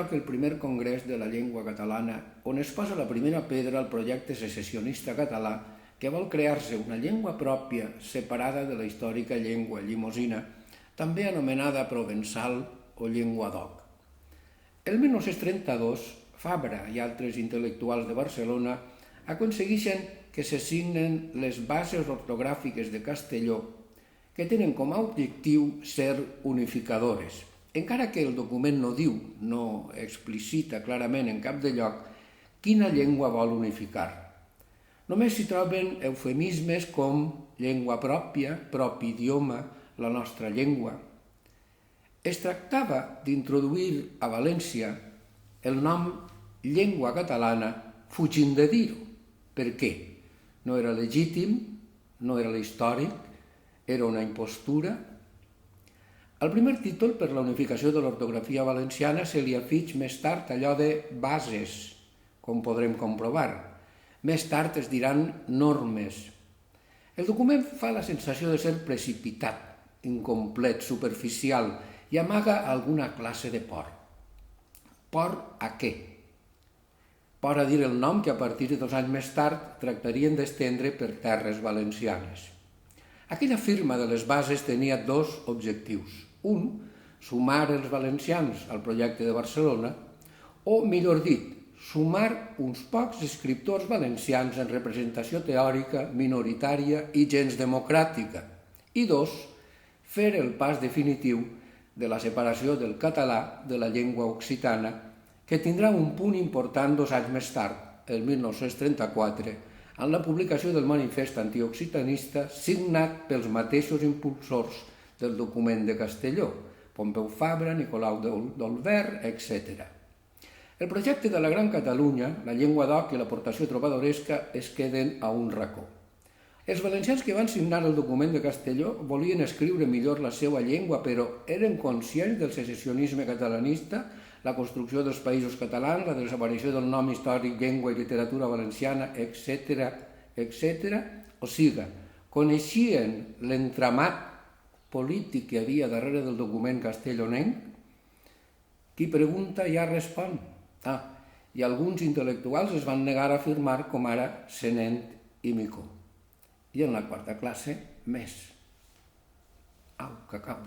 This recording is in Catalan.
lloc el primer congrés de la llengua catalana, on es posa la primera pedra al projecte secessionista català que vol crear-se una llengua pròpia separada de la històrica llengua llimosina, també anomenada provençal o llenguadoc. El 1932, Fabra i altres intel·lectuals de Barcelona aconsegueixen que se signen les bases ortogràfiques de Castelló, que tenen com a objectiu ser unificadores, encara que el document no diu, no explicita clarament en cap de lloc, quina llengua vol unificar. Només s'hi troben eufemismes com llengua pròpia, propi idioma, la nostra llengua. Es tractava d'introduir a València el nom llengua catalana fugint de dir-ho. Per què? No era legítim, no era històric, era una impostura. Al primer títol, per la unificació de l'ortografia valenciana, se li afig més tard allò de bases, com podrem comprovar. Més tard es diran normes. El document fa la sensació de ser precipitat, incomplet, superficial i amaga alguna classe de por. Por a què? Por a dir el nom que a partir de 2 anys més tard tractarien d'estendre per terres valencianes. Aquella firma de les bases tenia 2 objectius. Un, sumar els valencians al projecte de Barcelona, o, millor dit, sumar uns pocs escriptors valencians en representació teòrica, minoritària i gens democràtica. I 2, fer el pas definitiu de la separació del català de la llengua occitana, que tindrà un punt important 2 anys més tard, el 1934, en la publicació del manifest antioccitanista signat pels mateixos impulsors del document de Castelló, Pompeu Fabra, Nicolau d'Olwer, etc. El projecte de la Gran Catalunya, la llengua d'oc i l'aportació trobadoresca es queden a un racó. Els valencians que van signar el document de Castelló volien escriure millor la seva llengua, però eren conscients del secessionisme catalanista, la construcció dels països catalans, la desaparició del nom històric, llengua i literatura valenciana, etc., etc. O sigui, coneixien l'entramat polític que hi havia darrere del document castellonenc? Qui pregunta ja respon. I alguns intel·lectuals es van negar a firmar, com ara Senent i Micó. I en la 4a classe, més. Au, que cau.